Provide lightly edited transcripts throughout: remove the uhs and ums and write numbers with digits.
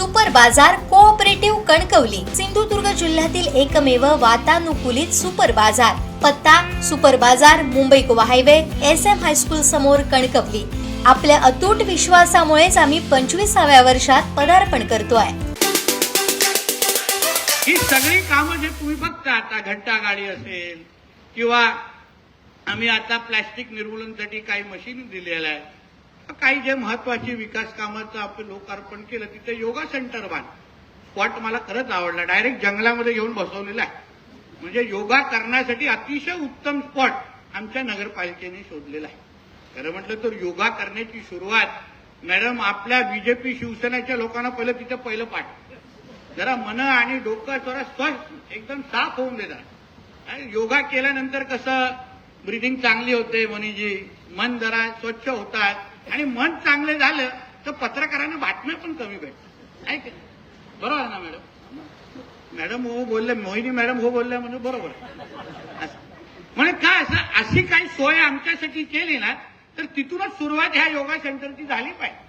Super बाजार cooperative Kankavli Sindhudurg जिल्ह्यातील एकमेव वातानुकूलित सुपर बाजार. पत्ता सुपर बाजार Mumbai Goa highway SM high school समोर कणकवली. आपल्या अतूट विश्वासामुळेच आम्ही 25व्या वर्षात पदार्पण करतोय. ही सगळी कामं जे तुम्ही बघता आता घंटा गाडी असेल किंवा आम्ही आता प्लास्टिक निर्मूलनासाठी काही मशीन दिलेल्या आहेत, काही जे महत्वाची विकास कामाचं आपण लोकार्पण केलं. तिथे योगा सेंटर बांध स्पॉट मला खरंच आवडला. डायरेक्ट जंगलामध्ये घेऊन बसवलेला आहे. म्हणजे योगा करण्यासाठी अतिशय उत्तम स्पॉट आमच्या नगरपालिकेने शोधलेला आहे. खरं म्हटलं तर योगा करण्याची सुरुवात मॅडम आपल्या बीजेपी शिवसेनेच्या लोकांना पहिलं पाठ जरा मन आणि डोकं जरा स्वस्थ एकदम साफ होऊन देतात. योगा केल्यानंतर कसं ब्रिदिंग चांगली होते, मनीजी मन जरा स्वच्छ होतात आणि मन चांगलं झालं तर पत्रकारांना बातम्या पण कमी भेटतात. आहे की बरोबर आहे ना मॅडम? मॅडम हो बोलले, मोहिनी मॅडम हो बोलल्या म्हणजे बरोबर. म्हणजे काय असं अशी काही सोय आमच्यासाठी केली ना तर तिथूनच सुरुवात ह्या योगा सेंटरची झाली पाहिजे.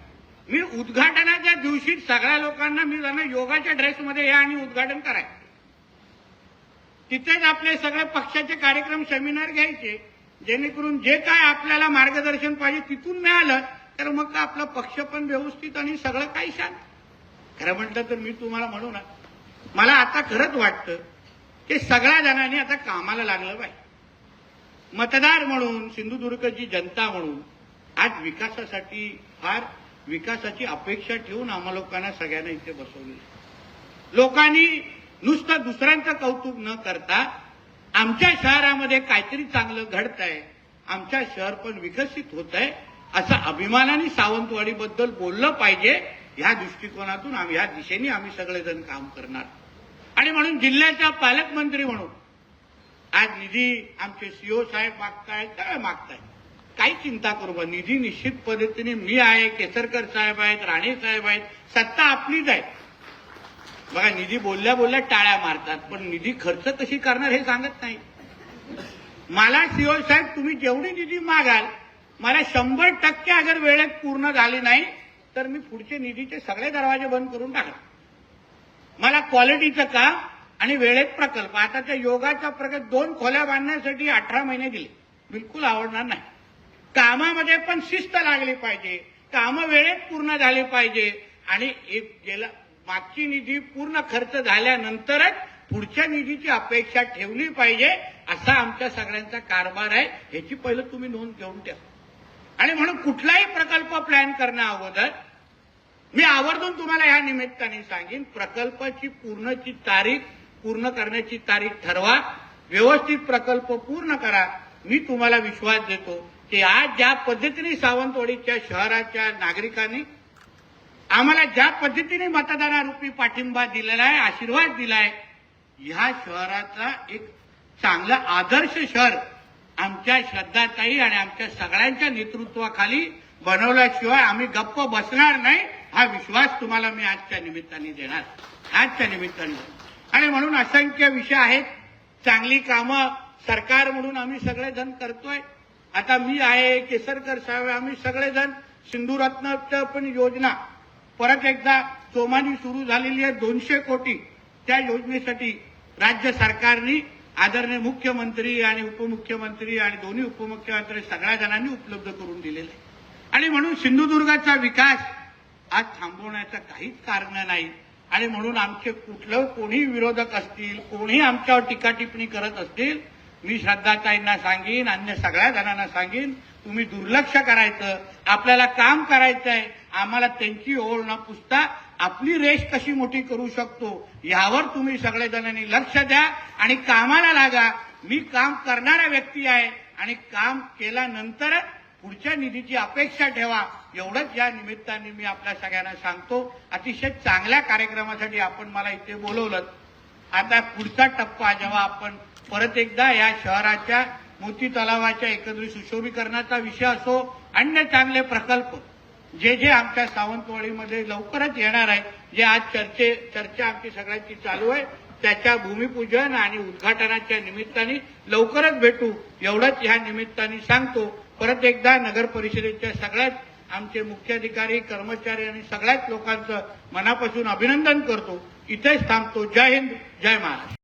मी उद्घाटनाच्या दिवशी सगळ्या लोकांना मी त्यांना योगाच्या ड्रेसमध्ये या आणि उद्घाटन करायचं. तिथेच आपले सगळे पक्षाचे कार्यक्रम सेमिनार घ्यायचे, जेणेकरून जे काय आपल्याला मार्गदर्शन पाहिजे तिथून मिळालं तर मग का आपला पक्ष पण व्यवस्थित आणि सगळं काही शांत. खरं म्हटलं तर मी तुम्हाला म्हणू ना, मला आता खरंच वाटतं की सगळ्या जणांनी आता कामाला लागलं पाहिजे. मतदार म्हणून, सिंधुदुर्गची जनता म्हणून आज विकासासाठी फार विकासाची अपेक्षा ठेवून आम्हा लोकांना सगळ्यांना इथे बसवलं. लोकांनी नुसतं दुसऱ्यांचं कौतुक न करता आमच्या शहरामध्ये काहीतरी चांगलं घडतंय, आमच्या शहर पण विकसित होत आहे असा अभिमानाने सावंतवाडीबद्दल बोललं पाहिजे. ह्या दृष्टिकोनातून आम्ही ह्या दिशेने आम्ही सगळेजण काम करणार. आणि म्हणून जिल्ह्याचा पालकमंत्री म्हणून आज निधी आमचे सीओ साहेब मागतायत, काय मागतायत, काही चिंता करू बा. निधी निश्चित पद्धतीने मी आहे, केसरकर साहेब आहेत, राणे साहेब आहेत, सत्ता आपलीच आहे. बघा निधी बोलल्या बोलल्या टाळ्या मारतात, पण निधी खर्च कशी करणार हे सांगत नाही. मला सीओ साहेब तुम्ही जेवढी निधी मागाल मला 100% अगर वेळेत पूर्ण झाली नाही तर मी पुढचे निधीचे सगळे दरवाजे बंद करून टाकणार. मला क्वालिटीचं काम आणि वेळेत प्रकल्प. आता त्या योगाचा प्रकल्प 2 खोल्या बांधण्यासाठी 18 महिने दिले, बिलकुल आवडणार नाही. कामामध्ये पण शिस्त लागली पाहिजे, कामं वेळेत पूर्ण झाली पाहिजे आणि गेला मागची निधी पूर्ण खर्च झाल्यानंतरच पुढच्या निधीची अपेक्षा ठेवली पाहिजे. असा आमच्या सगळ्यांचा कारभार आहे. ह्याची पहिलं तुम्ही नोंद घेऊन ठेवा. आणि म्हणून कुठलाही प्रकल्प प्लॅन करण्या अगोदर मी आवर्जून तुम्हाला ह्या निमित्ताने सांगेन, प्रकल्पाची पूर्ण करण्याची तारीख ठरवा, व्यवस्थित प्रकल्प पूर्ण करा. मी तुम्हाला विश्वास देतो की आज ज्या पद्धतीने सावंतवाडीच्या शहराच्या नागरिकांनी आम्हाला ज्या पद्धतीने मतदानारूपी पाठिंबा दिलेला आहे, आशीर्वाद दिलाय, ह्या शहराचा एक चांगला आदर्श शहर आमच्या श्रद्धाताई आणि आमच्या सगळ्यांच्या नेतृत्वाखाली बनवल्याशिवाय आम्ही गप्प बसणार नाही. हा विश्वास तुम्हाला मी आजच्या निमित्ताने देणार, आजच्या निमित्ताने. आणि म्हणून असंख्य विषय आहेत, चांगली कामं सरकार म्हणून आम्ही सगळेजण करतोय. आता मी आहे, केसरकर साहेब, आम्ही सगळेजण सिंधुरत्नाचं पण योजना परत एकदा सोमानी सुरू झालेली आहे 200 कोटी. त्या योजनेसाठी राज्य सरकारने आदरणीय मुख्यमंत्री आणि उपमुख्यमंत्री आणि दोन्ही उपमुख्यमंत्री सगळ्या जणांनी उपलब्ध करून दिलेले आहे. आणि म्हणून सिंधुदुर्गाचा विकास आज थांबवण्याचं काहीच कारण नाही. आणि म्हणून आमचे कोणी विरोधक असतील, कोणी आमच्यावर टीका टिप्पणी करत असतील, मी श्रद्धाताईंना सांगेन, अन्य सगळ्या जणांना सांगेन, तुम्ही दुर्लक्ष करायचं, आपल्याला काम करायचं आहे. आम्हाला त्यांची ओढ न पुसता आपली रेष कशी मोठी करू शकतो यावर तुम्ही सगळेजणांनी लक्ष द्या आणि कामाला लागा. मी काम करणारा व्यक्ती आहे आणि काम केल्यानंतर पुढच्या निधीची अपेक्षा ठेवा, एवढंच या निमित्ताने मी आपल्या सगळ्यांना सांगतो. अतिशय चांगल्या कार्यक्रमासाठी आपण मला इथे बोलवलं. आता पुढचा टप्पा जेव्हा आपण परत एकदा या शहराच्या मोती तलावाच्या एकत्रित सुशोभीकरणाचा विषय असो, अन्य चांगले प्रकल्प जे आमच्या सावंतवाडीमध्ये लवकरच येणार आहे, जे आज चर्चा आमची सगळ्यांची चालू आहे, त्याच्या भूमिपूजन आणि उद्घाटनाच्या निमित्ताने लवकरच भेटू, एवढंच ह्या निमित्ताने सांगतो. परत एकदा नगर परिषदेच्या सगळ्याच आमचे मुख्याधिकारी, कर्मचारी आणि सगळ्याच लोकांचं मनापासून अभिनंदन करतो. इथेच थांबतो. जय हिंद, जय महाराष्ट्र.